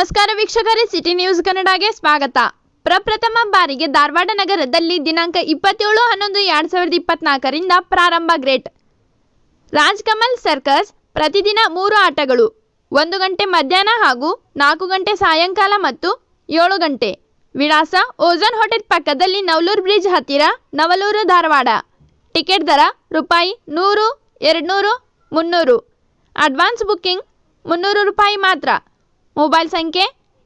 ನಮಸ್ಕಾರ ವೀಕ್ಷಕರೇ, city news ಕನ್ನಡಗೆ ಸ್ವಾಗತ. ಪ್ರಪ್ರಥಮ ಬಾರಿಗೆ ಧಾರವಾಡ ನಗರದಲ್ಲಿ ದಿನಾಂಕ 27/11/2024 ರಿಂದ ಪ್ರಾರಂಭ ಗ್ರೇಟ್ ರಾಜಕಮಲ್ ಸರ್ಕಸ್. ಪ್ರತಿದಿನ 3 ಆಟಗಳು, 1 ಗಂಟೆ ಮಧ್ಯಾಹ್ನ ಹಾಗೂ 4 ಗಂಟೆ ಸಾಯಂಕಾಲ ಮತ್ತು 7 ಗಂಟೆ. ವಿಳಾಸ ಓಜೋನ್ ಹೋಟೆಲ್ ಪಕ್ಕದಲ್ಲಿ, ನವಲೂರು ಬ್ರಿಡ್ಜ್ ಹತ್ತಿರ, ನವಲೂರು, ಧಾರವಾಡ. ಟಿಕೆಟ್ ದರ ರೂಪಾಯಿ 100, 200, 300. ಅಡ್ವಾನ್ಸ್ ಬುಕ್ಕಿಂಗ್ ₹300 ಮಾತ್ರ. ಮೊಬೈಲ್ ಸಂಖ್ಯೆ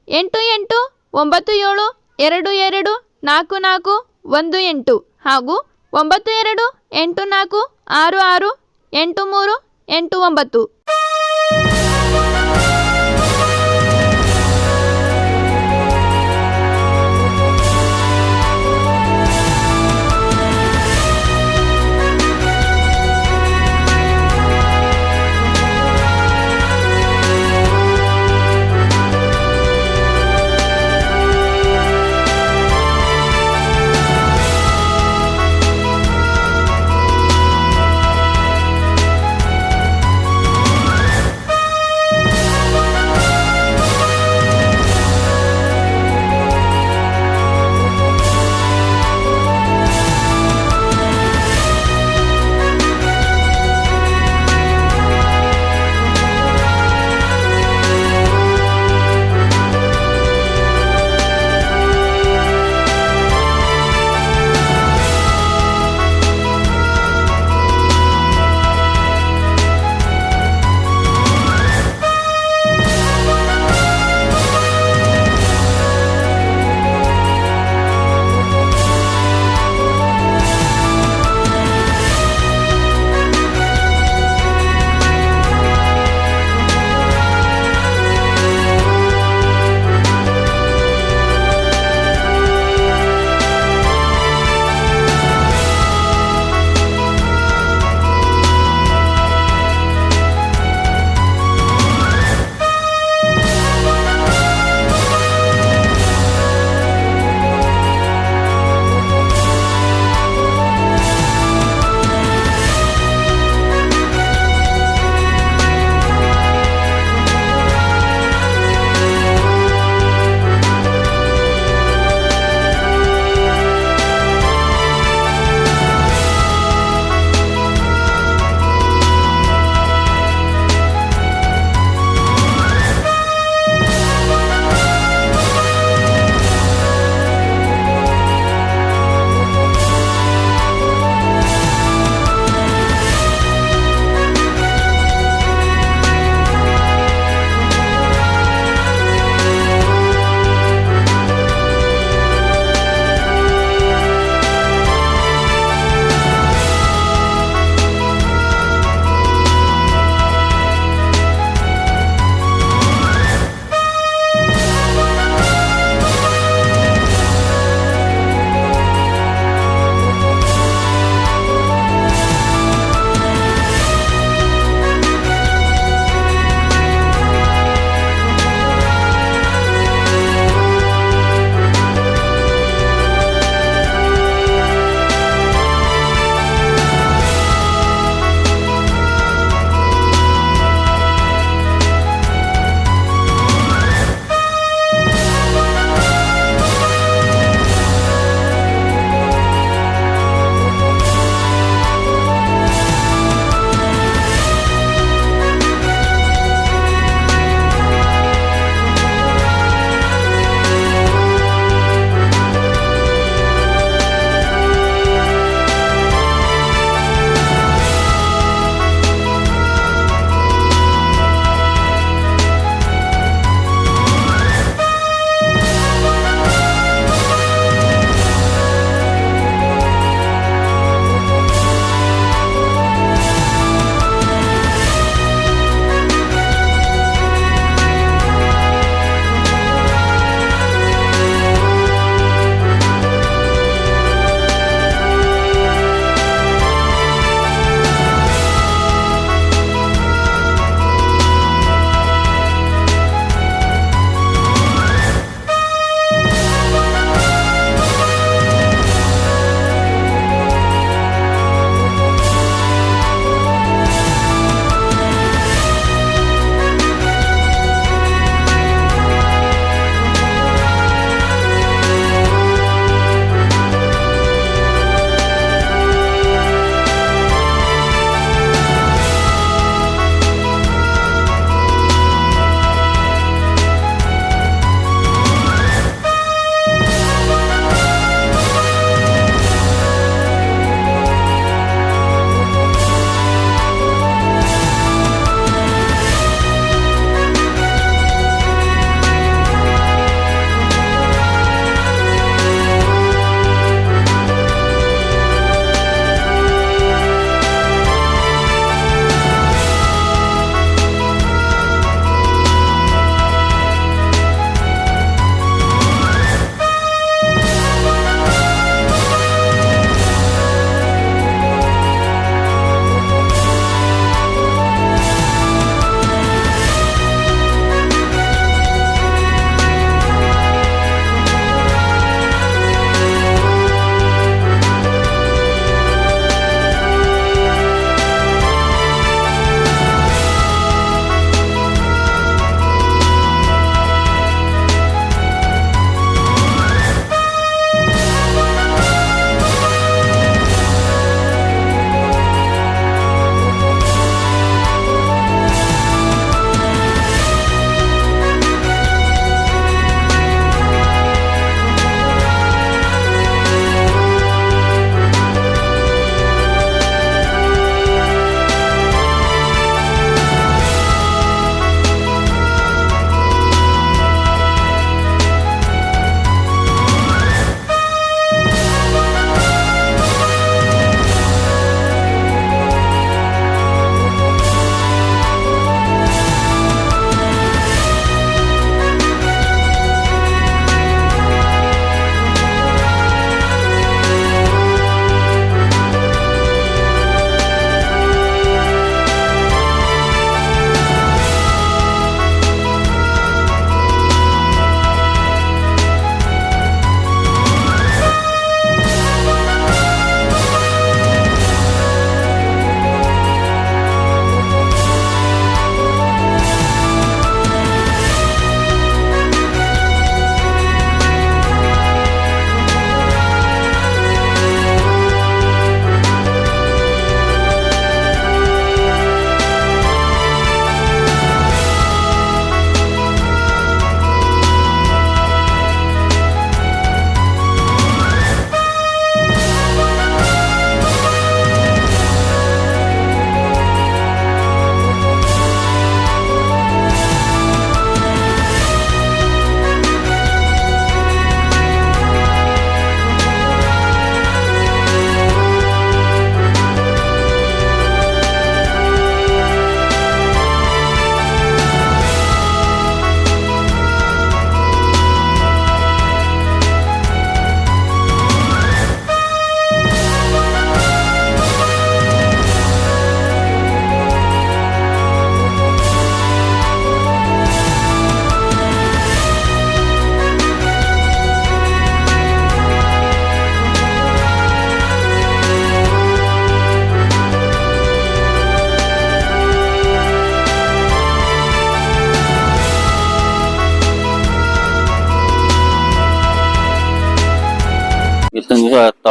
8897224418 ಹಾಗೂ 9284668389.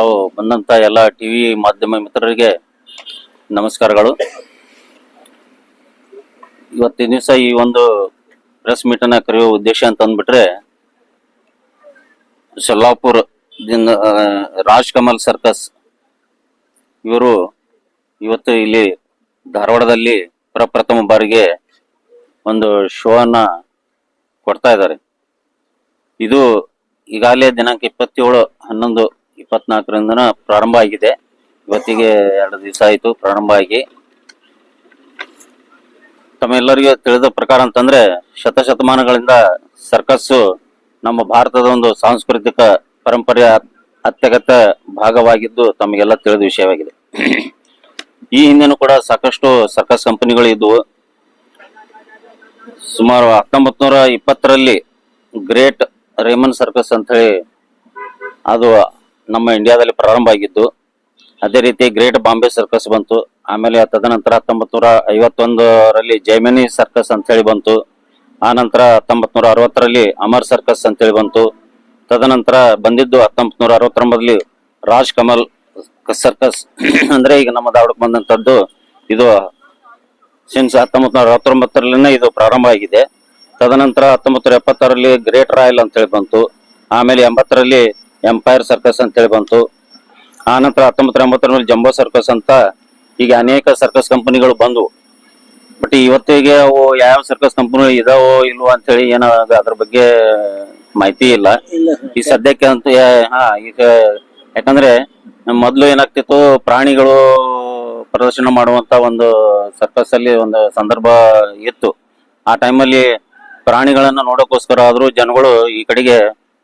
ತಾವು ಬಂದಂತ ಎಲ್ಲ ಟಿವಿ ಮಾಧ್ಯಮ ಮಿತ್ರರಿಗೆ ನಮಸ್ಕಾರಗಳು. ಇವತ್ತಿನ ದಿವಸ ಈ ಒಂದು ಪ್ರೆಸ್ ಮೀಟ್ ಅನ್ನ ಕರೆಯುವ ಉದ್ದೇಶ ಅಂತ ಅಂದ್ಬಿಟ್ರೆ, ಸೊಲ್ಲಾಪುರ ರಾಜ್ ಕಮಲ್ ಸರ್ಕಸ್ ಇವರು ಇವತ್ತು ಇಲ್ಲಿ ಧಾರವಾಡದಲ್ಲಿ ಪ್ರಪ್ರಥಮ ಬಾರಿಗೆ ಒಂದು ಶೋ ಅನ್ನ ಕೊಡ್ತಾ ಇದ್ದಾರೆ. ಇದು ಈಗಾಗಲೇ ದಿನಾಂಕ 27/11/24 ಪ್ರಾರಂಭ ಆಗಿದೆ. ಇವತ್ತಿಗೆ 2 ದಿವಸ ಆಯಿತು ಪ್ರಾರಂಭ ಆಗಿ. ತಮ್ಮೆಲ್ಲರಿಗೂ ತಿಳಿದ ಪ್ರಕಾರ ಅಂತಂದ್ರೆ, ಶತಶತಮಾನಗಳಿಂದ ಸರ್ಕಸ್ಸು ನಮ್ಮ ಭಾರತದ ಒಂದು ಸಾಂಸ್ಕೃತಿಕ ಪರಂಪರೆಯ ಅತ್ಯಗತ್ಯ ಭಾಗವಾಗಿದ್ದು ತಮಗೆಲ್ಲ ತಿಳಿದ ವಿಷಯವಾಗಿದೆ. ಈ ಹಿಂದೆನೂ ಕೂಡ ಸಾಕಷ್ಟು ಸರ್ಕಸ್ ಕಂಪನಿಗಳು ಇದ್ವು. ಸುಮಾರು 1920ರಲ್ಲಿ ಗ್ರೇಟ್ ರೇಮನ್ ಸರ್ಕಸ್ ಅಂತ ಹೇಳಿ ಅದು ನಮ್ಮ ಇಂಡಿಯಾದಲ್ಲಿ ಪ್ರಾರಂಭ ಆಗಿದ್ದು. ಅದೇ ರೀತಿ ಗ್ರೇಟ್ ಬಾಂಬೆ ಸರ್ಕಸ್ ಬಂತು. ಆಮೇಲೆ ತದನಂತರ 1951ರಲ್ಲಿ ಜೈಮಿನಿ ಸರ್ಕಸ್ ಅಂತ ಹೇಳಿ ಬಂತು. ಆ ನಂತರ 1960ರಲ್ಲಿ ಅಮರ್ ಸರ್ಕಸ್ ಅಂತ ಹೇಳಿ ಬಂತು. ತದನಂತರ ಬಂದಿದ್ದು 1969ರಲ್ಲಿ ರಾಜ್ ಕಮಲ್ ಸರ್ಕಸ್ ಅಂದ್ರೆ ಈಗ ನಮ್ಮ ಧಾರವಾಡಕ್ಕೆ ಬಂದಂತದ್ದು. ಇದು ಸಿನ್ಸ್ 1969ರಲ್ಲಿನೇ ಇದು ಪ್ರಾರಂಭ ಆಗಿದೆ. ತದನಂತರ 1976ರಲ್ಲಿ ಗ್ರೇಟ್ ರಾಯಲ್ ಅಂತ ಹೇಳಿ ಬಂತು. ಆಮೇಲೆ 80ರಲ್ಲಿ ಎಂಪೈರ್ ಸರ್ಕಸ್ ಅಂತ ಹೇಳಿ ಬಂತು. ಆ ನಂತರ 1980ರಲ್ಲಿ ಜಂಬೋ ಸರ್ಕಸ್ ಅಂತ ಈಗ ಅನೇಕ ಸರ್ಕಸ್ ಕಂಪನಿಗಳು ಬಂದವು. ಬಟ್ ಇವತ್ತಿಗೆ ಅವು ಯಾವ ಸರ್ಕಸ್ ಕಂಪನಿಗಳು ಇದಾವೋ ಇಲ್ವೋ ಅಂತ ಹೇಳಿ ಏನೋ ಅದ್ರ ಬಗ್ಗೆ ಮಾಹಿತಿ ಇಲ್ಲ ಈ ಸದ್ಯಕ್ಕೆ ಅಂತ. ಈಗ ಯಾಕಂದ್ರೆ ಮೊದ್ಲು ಏನಾಗ್ತಿತ್ತು, ಪ್ರಾಣಿಗಳು ಪ್ರದರ್ಶನ ಮಾಡುವಂತ ಒಂದು ಸರ್ಕಸ್ ಅಲ್ಲಿ ಒಂದು ಸಂದರ್ಭ ಇತ್ತು. ಆ ಟೈಮಲ್ಲಿ ಪ್ರಾಣಿಗಳನ್ನ ನೋಡೋಕೋಸ್ಕರ ಆದ್ರೂ ಜನಗಳು ಈ ಕಡೆಗೆ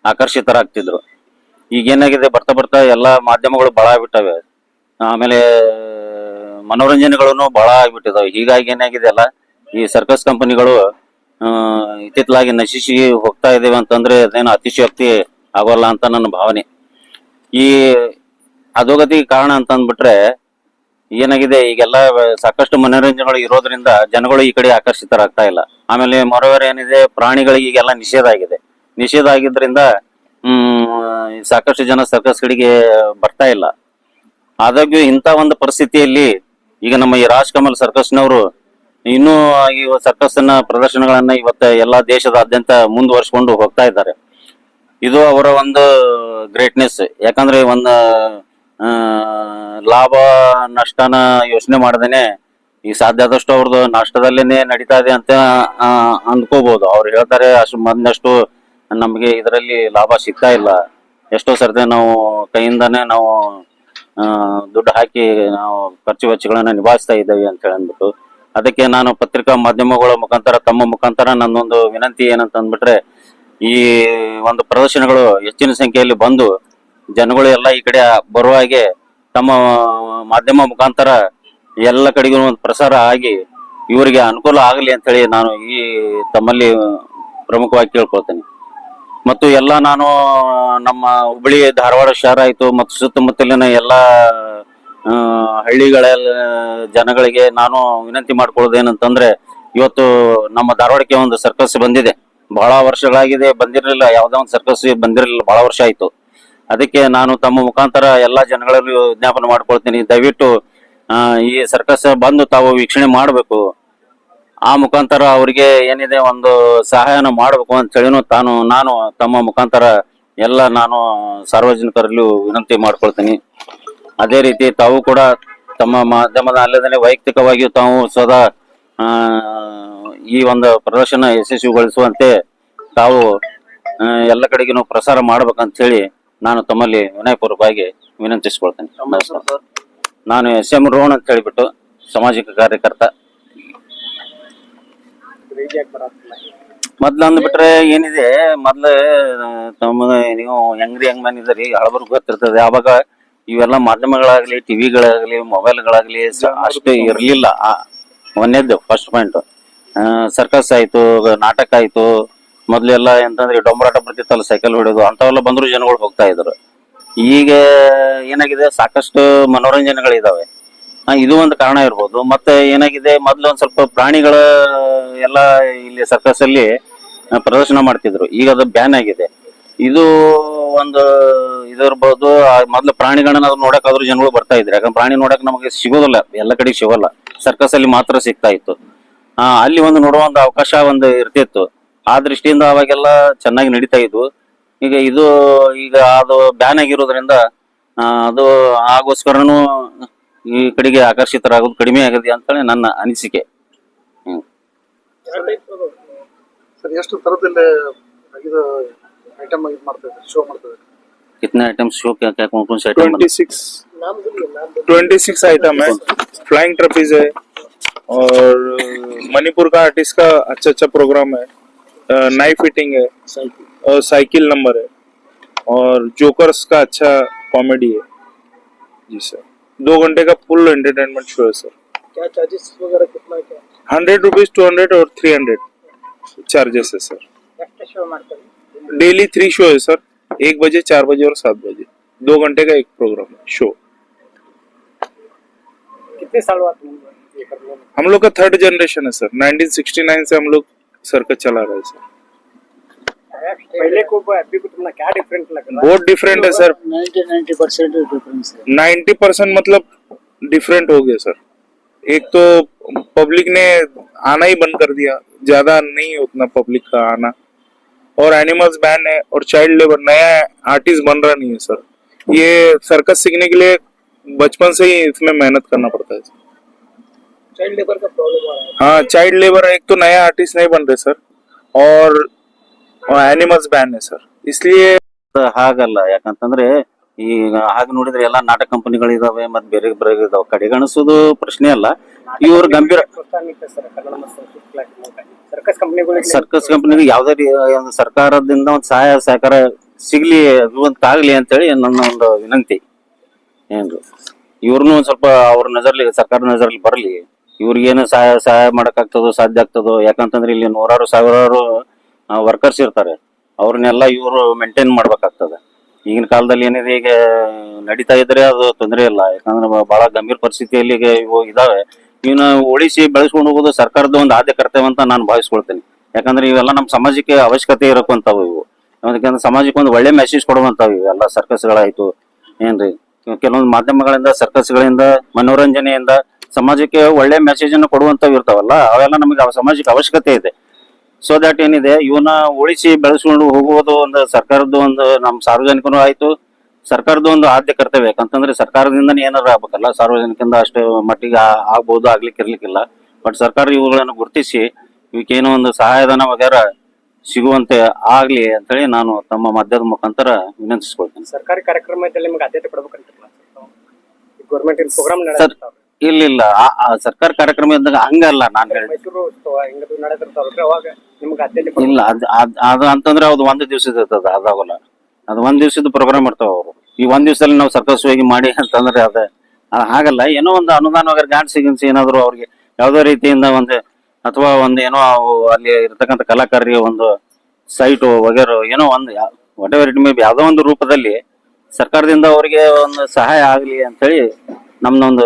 ಆಕರ್ಷಿತರಾಗ್ತಿದ್ರು. ಈಗ ಏನಾಗಿದೆ, ಬರ್ತಾ ಬರ್ತಾ ಎಲ್ಲಾ ಮಾಧ್ಯಮಗಳು ಬಹಳ ಆಗ್ಬಿಟ್ಟವೆ. ಆಮೇಲೆ ಮನೋರಂಜನೆಗಳನ್ನು ಬಹಳ ಆಗ್ಬಿಟ್ಟಿದಾವೆ. ಹೀಗಾಗಿ ಏನಾಗಿದೆ ಅಲ್ಲ, ಈ ಸರ್ಕಸ್ ಕಂಪನಿಗಳು ಇತ್ತಿತ್ತಲಾಗಿ ನಶಿಸಿ ಹೋಗ್ತಾ ಇದ್ದೇವೆ ಅಂತಂದ್ರೆ ಅದೇನು ಅತಿಶಯೋಕ್ತಿ ಆಗೋಲ್ಲ ಅಂತ ನನ್ನ ಭಾವನೆ. ಈ ಅಧೋಗತಿಗೆ ಕಾರಣ ಅಂತ ಅಂದ್ಬಿಟ್ರೆ ಏನಾಗಿದೆ, ಈಗೆಲ್ಲ ಸಾಕಷ್ಟು ಮನೋರಂಜನೆಗಳು ಇರೋದ್ರಿಂದ ಜನಗಳು ಈ ಕಡೆ ಆಕರ್ಷಿತರಾಗ್ತಾ ಇಲ್ಲ. ಆಮೇಲೆ ಮರೋವರ್ ಏನಿದೆ, ಪ್ರಾಣಿಗಳಿಗೆ ಈಗೆಲ್ಲ ನಿಷೇಧ ಆಗಿದೆ. ನಿಷೇಧ ಆಗಿದ್ರಿಂದ ಸಾಕಷ್ಟು ಜನ ಸರ್ಕಸ್ ಕಡೆಗೆ ಬರ್ತಾ ಇಲ್ಲ. ಆದಾಗ್ಯೂ ಇಂಥ ಒಂದು ಪರಿಸ್ಥಿತಿಯಲ್ಲಿ ಈಗ ನಮ್ಮ ಈ ರಾಜ್ ಕಮಲ್ ಸರ್ಕಸ್ನವರು ಇನ್ನೂ ಈ ಸರ್ಕಸ್ ಪ್ರದರ್ಶನಗಳನ್ನ ಇವತ್ತ ಎಲ್ಲಾ ದೇಶದಾದ್ಯಂತ ಮುಂದುವರ್ಸ್ಕೊಂಡು ಹೋಗ್ತಾ ಇದ್ದಾರೆ. ಇದು ಅವರ ಒಂದು ಗ್ರೇಟ್ನೆಸ್. ಯಾಕಂದ್ರೆ ಒಂದು ಲಾಭ ನಷ್ಟನ ಯೋಚನೆ ಮಾಡದೇನೆ ಈಗ ಸಾಧ್ಯ ಆದಷ್ಟು ಅವ್ರದ್ದು ನಷ್ಟದಲ್ಲೇನೆ ನಡೀತಾ ಇದೆ ಅಂತ ಅಂದ್ಕೋಬಹುದು. ಅವ್ರು ಹೇಳ್ತಾರೆ ಅಷ್ಟು ಮೊದಲಷ್ಟು ನಮ್ಗೆ ಇದರಲ್ಲಿ ಲಾಭ ಸಿಗ್ತಾ ಇಲ್ಲ, ಎಷ್ಟೋ ಸರ್ತಿ ನಾವು ಕೈಯಿಂದಾನೆ ನಾವು ದುಡ್ಡು ಹಾಕಿ ನಾವು ಖರ್ಚು ವೆಚ್ಚಗಳನ್ನ ನಿಭಾಯಿಸ್ತಾ ಇದ್ದೇವೆ ಅಂತ ಹೇಳಿ ಅಂದ್ಬಿಟ್ಟು. ಅದಕ್ಕೆ ನಾನು ಪತ್ರಿಕಾ ಮಾಧ್ಯಮಗಳ ಮುಖಾಂತರ ತಮ್ಮ ಮುಖಾಂತರ ನನ್ನೊಂದು ವಿನಂತಿ ಏನಂತ ಅಂದ್ಬಿಟ್ರೆ, ಈ ಒಂದು ಪ್ರದರ್ಶನಗಳು ಹೆಚ್ಚಿನ ಸಂಖ್ಯೆಯಲ್ಲಿ ಬಂದು ಜನಗಳು ಎಲ್ಲ ಈ ಕಡೆ ಬರುವ ಹಾಗೆ ತಮ್ಮ ಮಾಧ್ಯಮ ಮುಖಾಂತರ ಎಲ್ಲ ಕಡೆಗೂ ಒಂದು ಪ್ರಸಾರ ಆಗಿ ಇವರಿಗೆ ಅನುಕೂಲ ಆಗಲಿ ಅಂತ ಹೇಳಿ ನಾನು ಈ ತಮ್ಮಲ್ಲಿ ಪ್ರಮುಖವಾಗಿ ಕೇಳ್ಕೊಳ್ತೇನೆ. ಮತ್ತು ಎಲ್ಲ ನಾನು ನಮ್ಮ ಹುಬ್ಬಳ್ಳಿ ಧಾರವಾಡ ಶಹರ ಆಯ್ತು ಮತ್ತು ಸುತ್ತಮುತ್ತಲಿನ ಎಲ್ಲ ಹಳ್ಳಿಗಳ ಜನಗಳಿಗೆ ನಾನು ವಿನಂತಿ ಮಾಡ್ಕೊಳ್ಳೋದು ಏನಂತಂದ್ರೆ, ಇವತ್ತು ನಮ್ಮ ಧಾರವಾಡಕ್ಕೆ ಒಂದು ಸರ್ಕಸ್ ಬಂದಿದೆ. ಬಹಳ ವರ್ಷಗಳಾಗಿದೆ, ಬಂದಿರಲಿಲ್ಲ, ಯಾವ್ದೋ ಒಂದು ಸರ್ಕಸ್ ಬಂದಿರಲಿಲ್ಲ, ಬಹಳ ವರ್ಷ ಆಯ್ತು. ಅದಕ್ಕೆ ನಾನು ತಮ್ಮ ಮುಖಾಂತರ ಎಲ್ಲಾ ಜನಗಳಲ್ಲಿ ವಿಜ್ಞಾಪನೆ ಮಾಡ್ಕೊಳ್ತೀನಿ, ದಯವಿಟ್ಟು ಈ ಸರ್ಕಸ್ ಬಂದು ತಾವು ವೀಕ್ಷಣೆ ಮಾಡಬೇಕು. ಆ ಮುಖಾಂತರ ಅವರಿಗೆ ಏನಿದೆ ಒಂದು ಸಹಾಯನ ಮಾಡಬೇಕು ಅಂತ ಹೇಳಿನು ನಾನು ತಮ್ಮ ಮುಖಾಂತರ ಎಲ್ಲ ನಾನು ಸಾರ್ವಜನಿಕರಲ್ಲೂ ವಿನಂತಿ ಮಾಡ್ಕೊಳ್ತೀನಿ. ಅದೇ ರೀತಿ ತಾವು ಕೂಡ ತಮ್ಮ ಮಾಧ್ಯಮದ ಅಲ್ಲದೇ ವೈಯಕ್ತಿಕವಾಗಿಯೂ ತಾವು ಸದಾ ಈ ಒಂದು ಪ್ರದರ್ಶನ ಯಶಸ್ವಿಗೊಳಿಸುವಂತೆ ತಾವು ಎಲ್ಲ ಕಡೆಗೂ ಪ್ರಸಾರ ಮಾಡ್ಬೇಕಂತ ಹೇಳಿ ನಾನು ತಮ್ಮಲ್ಲಿ ವಿನಯಪೂರ್ವಕವಾಗಿ ವಿನಂತಿಸ್ಕೊಳ್ತೇನೆ. ನಾನು SM ರೋಹನ್ ಅಂತ ಹೇಳಿಬಿಟ್ಟು ಸಾಮಾಜಿಕ ಕಾರ್ಯಕರ್ತ. ಮೊದ್ಲು ಅಂದ್ಬಿಟ್ರೆ ಏನಿದೆ, ಮೊದ್ಲು ತಮ್ಮ ನೀವು ಹೆಂಗ್ರಿ ಹೆಂಗ್ ಮ್ಯಾನ್ ಇದ್ರಿ ಹಳಬರ್ಗ್ ಗೊತ್ತಿರ್ತದೆ. ಆವಾಗ ಇವೆಲ್ಲ ಮಾಧ್ಯಮಗಳಾಗ್ಲಿ, ಟಿವಿಗಳಾಗ್ಲಿ, ಮೊಬೈಲ್ಗಳಾಗ್ಲಿ ಅಷ್ಟು ಇರ್ಲಿಲ್ಲ. ಒಂದೇದ್ದು ಫಸ್ಟ್ ಪಾಯಿಂಟ್. ಸರ್ಕಸ್ ಆಯ್ತು, ನಾಟಕ ಆಯ್ತು, ಮೊದ್ಲೆಲ್ಲ ಎಂತಂದ್ರೆ ಡೊಂಬರಾಟ ಬರ್ತಿತ್ತಲ್ಲ, ಸೈಕಲ್ ಹೊಡೆಯೋದು, ಅಂತವೆಲ್ಲ ಬಂದ್ರು ಜನಗಳು ಹೋಗ್ತಾ ಇದ್ರು. ಈಗ ಏನಾಗಿದೆ, ಸಾಕಷ್ಟು ಮನೋರಂಜನೆಗಳಿದಾವೆ. ಇದು ಒಂದು ಕಾರಣ ಇರ್ಬೋದು. ಮತ್ತೆ ಏನಾಗಿದೆ, ಮೊದ್ಲು ಒಂದ್ ಸ್ವಲ್ಪ ಪ್ರಾಣಿಗಳ ಎಲ್ಲ ಇಲ್ಲಿ ಸರ್ಕಸ್ ಅಲ್ಲಿ ಪ್ರದರ್ಶನ ಮಾಡ್ತಿದ್ರು. ಈಗ ಅದು ಬ್ಯಾನ್ ಆಗಿದೆ. ಇದು ಒಂದು ಇದಿರ್ಬೋದು. ಮೊದ್ಲು ಪ್ರಾಣಿಗಳನ್ನ ಅದು ನೋಡಕ್ ಆದ್ರೂ ಜನಗಳು ಬರ್ತಾ ಇದ್ರು. ಯಾಕಂದ್ರೆ ಪ್ರಾಣಿ ನೋಡಕ್ ನಮಗೆ ಸಿಗೋದಿಲ್ಲ, ಎಲ್ಲ ಕಡೆ ಸಿಗೋಲ್ಲ, ಸರ್ಕಸ್ ಅಲ್ಲಿ ಮಾತ್ರ ಸಿಗ್ತಾ ಇತ್ತು. ಅಲ್ಲಿ ಒಂದು ನೋಡುವ ಒಂದು ಅವಕಾಶ ಒಂದು ಇರ್ತಿತ್ತು. ಆ ದೃಷ್ಟಿಯಿಂದ ಅವಾಗೆಲ್ಲ ಚೆನ್ನಾಗಿ ನಡೀತಾ ಇದ್ವು. ಈಗ ಅದು ಬ್ಯಾನ್ ಆಗಿರೋದ್ರಿಂದ ಅದು ಆಗೋಸ್ಕರನು ಈ ಕಡೆಗೆ ಆಕರ್ಷಿತರಾಗೋದು ಕಡಿಮೆ ಆಗಿದೆ ಅಂತೇಳಿ ನನ್ನ ಅನಿಸಿಕೆ. ಸರ್ ಎಷ್ಟು ತರದಲ್ಲಿ ಇದು ಐಟಮ್ ಇದು ಮಾಡ್ತಾರೆ, ಶೋ ಮಾಡ್ತಾರೆ? कितने आइटम्स शो क्या कौन से आइटम? 26 आइटम है। फ्लाइंग ट्रपीज है और मणिपुर का आर्टिस्ट का अच्छा प्रोग्राम है। नाइफ फिटिंग है और साइकिल नंबर है और जोकर्स का अच्छा कॉमेडी है जी सर। 2 घंटे का फुल एंटरटेनमेंट शो है सर। क्या चार्जेस वगैरह कितना है? क्या 100 रुपीज, 200 और 300 चार्जेस है सर। शो ಮಾಡ್ತಾರೆ? डेली 3 शो है सर, 1 बजे, 4 बजे और 7 बजे। 2 घंटे का एक प्रोग्राम है शो। कितने साल हुआ तुमको ये करने में? हम लोग का 3rd जनरेशन है सर। 1969 से हम लोग सर्कस चला रहे हैं सर। पहले को अभी को तुमने क्या डिफरेंट लग रहा है? बहुत डिफरेंट है सर। 90% डिफरेंस है। 90% मतलब डिफरेंट हो गया सर। एक तो पब्लिक ने आना ही बंद कर दिया, ज्यादा नहीं है उतना पब्लिक का आना, और एनिमल्स बैन है और चाइल्ड लेबर, नया आर्टिस्ट बन रहा नहीं है सर। ये सर्कस सीखने के लिए बचपन से ही इसमें मेहनत करना पड़ता है। चाइल्ड लेबर का प्रॉब्लम आ रहा है। हाँ, चाइल्ड लेबर, एक तो नया आर्टिस्ट नहीं बन रहे सर, और एनिमल्स बैन है सर, इसलिए ಹಾಗಲ್ಲ. ಯಾಕಂತಂದ್ರೆ ಈಗ ಹಾಗೆ ನೋಡಿದ್ರೆ ಎಲ್ಲಾ ನಾಟಕ ಕಂಪನಿಗಳು ಇದಾವೆ, ಮತ್ತೆ ಬೇರೆ ಬೇರೆ ಇದಾವೆ. ಕಡೆಗಣಿಸೋದು ಪ್ರಶ್ನೆ ಅಲ್ಲ. ಇವ್ರು ಗಂಭೀರ ಸರ್ಕಸ್ ಕಂಪನಿಗಳಿಗೆ ಸರ್ಕಸ್ ಕಂಪನಿಗೆ ಯಾವ್ದೇ ಒಂದು ಸರ್ಕಾರದಿಂದ ಒಂದು ಸಹಾಯ ಸಹಕಾರ ಸಿಗ್ಲಿ, ಆಗ್ಲಿ ಅಂತೇಳಿ ನನ್ನ ಒಂದು ವಿನಂತಿ. ಏನ್ರಿ, ಇವ್ರನ್ನು ಒಂದ್ ಸ್ವಲ್ಪ ಅವ್ರ ನಜರ್ಲಿ, ಸರ್ಕಾರ ನಜರ್ಲಿ ಬರಲಿ. ಇವ್ರಿಗೇನು ಸಹಾಯ ಮಾಡಕ್ಕಾಗ್ತದೋ, ಸಾಧ್ಯ ಆಗ್ತದೋ. ಯಾಕಂತಂದ್ರೆ ಇಲ್ಲಿ ನೂರಾರು ಸಾವಿರಾರು ವರ್ಕರ್ಸ್ ಇರ್ತಾರೆ, ಅವ್ರನ್ನೆಲ್ಲ ಇವರು ಮೇಂಟೈನ್ ಮಾಡ್ಬೇಕಾಗ್ತದೆ. ಈಗಿನ ಕಾಲದಲ್ಲಿ ಏನಿದೆ, ಈಗ ನಡೀತಾ ಇದ್ರೆ ಅದು ತೊಂದರೆ ಇಲ್ಲ. ಯಾಕಂದ್ರೆ ಬಹಳ ಗಂಭೀರ ಪರಿಸ್ಥಿತಿಯಲ್ಲಿ ಇವು ಇದಾವೆ. ಇವನ್ನ ಉಳಿಸಿ ಬೆಳೆಸ್ಕೊಂಡು ಹೋಗೋದು ಸರ್ಕಾರದ ಒಂದು ಆದ್ಯ ಕರ್ತವ್ಯ ಅಂತ ನಾನು ಭಾವಿಸ್ಕೊಳ್ತೇನೆ. ಯಾಕಂದ್ರೆ ಇವೆಲ್ಲ ನಮ್ಮ ಸಮಾಜಕ್ಕೆ ಅವಶ್ಯಕತೆ ಇರಕ್ಕಂತಾವು ಇವು. ಯಾಕಂದ್ರೆ ಸಮಾಜಕ್ಕೆ ಒಂದು ಒಳ್ಳೆ ಮೆಸೇಜ್ ಕೊಡುವಂತಾವು ಇವೆಲ್ಲ ಸರ್ಕಸ್ಗಳಾಯ್ತು. ಏನ್ರಿ, ಕೆಲವೊಂದು ಮಾಧ್ಯಮಗಳಿಂದ, ಸರ್ಕಸ್ಗಳಿಂದ, ಮನೋರಂಜನೆಯಿಂದ ಸಮಾಜಕ್ಕೆ ಒಳ್ಳೆ ಮೆಸೇಜ್ ಅನ್ನು ಕೊಡುವಂತವು ಇರ್ತಾವಲ್ಲ, ಅವೆಲ್ಲ ನಮಗೆ ಸಮಾಜಕ್ಕೆ ಅವಶ್ಯಕತೆ ಇದೆ. ಸೊ ದಟ್ ಏನಿದೆ, ಇವನ್ನ ಉಳಿಸಿ ಬೆಳೆಸ್ಕೊಂಡು ಹೋಗುವುದು ಒಂದು ಸರ್ಕಾರದ ಒಂದು, ನಮ್ಮ ಸಾರ್ವಜನಿಕರು ಆಯ್ತು, ಸರ್ಕಾರದ ಒಂದು ಆದ್ಯ ಕರ್ತವ್ಯ. ಯಾಕಂತಂದ್ರೆ ಸರ್ಕಾರದಿಂದನೇ ಏನಾರ ಆಗ್ಬೇಕಲ್ಲ, ಸಾರ್ವಜನಿಕರಿಂದ ಅಷ್ಟೇ ಮಟ್ಟಿಗೆ ಆಗ್ಬಹುದು, ಇರ್ಲಿಕ್ಕಿಲ್ಲ. ಬಟ್ ಸರ್ಕಾರ ಇವುಗಳನ್ನು ಗುರುತಿಸಿ ಇವಕ್ಕೇನೋ ಒಂದು ಸಹಾಯಧನ ವಗೇರ ಸಿಗುವಂತೆ ಆಗ್ಲಿ ಅಂತೇಳಿ ನಾನು ತಮ್ಮ ಮಾಧ್ಯಮದ ಮುಖಾಂತರ ವಿನಂತಿಸ್ಕೊಳ್ತೇನೆ. ಸರ್ಕಾರಿ ಕಾರ್ಯಕ್ರಮದಲ್ಲಿ ನಿಮ್ಗೆ ಆದ್ಯತೆ ಕೊಡ್ಬೇಕಂತ ಗೌರ್ಮೆಂಟ್ ಪ್ರೋಗ್ರಾಮ್ ಸರ್, ಇಲ್ಲ ಸರ್ಕಾರ ಕಾರ್ಯಕ್ರಮ ಇದ್ದಾಗ ಹಂಗಲ್ಲ ನಾನು ಹೇಳಿ. ಮೈಸೂರು ಉತ್ಸವ ಹಿಂಗದು ನಡೆದಿರ್ತಾವ್ರಿ, ಅವಾಗ ನಿಮ್ಗೆ ಆದ್ಯತೆ ಇಲ್ಲ, ಅದು ಅಂತಂದ್ರೆ ಅದು 1 ದಿವಸದ ಇರ್ತದ, ಅದಾಗಲ್ಲ. ಅದು 1 ದಿವಸದ ಪ್ರೋಗ್ರಾಮ್ ಇರ್ತಾವ. ಅವರು ಈ 1 ದಿವಸದಲ್ಲಿ ನಾವು ಸರ್ಕಸ್ ಹೋಗಿ ಮಾಡಿ ಅಂತಂದ್ರೆ ಅದೇ ಹಾಗಲ್ಲ. ಏನೋ ಒಂದು ಅನುದಾನ ವಗೇರೆ ಗ್ರಾಂಟ್ ಸಿಗಿನ್ಸಿ ಏನಾದ್ರು ಅವ್ರಿಗೆ ಯಾವ್ದೋ ರೀತಿಯಿಂದ ಒಂದು, ಅಥವಾ ಒಂದು ಏನೋ ಅಲ್ಲಿ ಇರ್ತಕ್ಕಂಥ ಕಲಾಕಾರರಿಗೆ ಒಂದು ಸೈಟು ವಗೇರೆ ಏನೋ ಒಂದು what ever it may be, ಯಾವ್ದೋ ಒಂದು ರೂಪದಲ್ಲಿ ಸರ್ಕಾರದಿಂದ ಅವರಿಗೆ ಒಂದು ಸಹಾಯ ಆಗ್ಲಿ ಅಂತೇಳಿ ನಮ್ದೊಂದು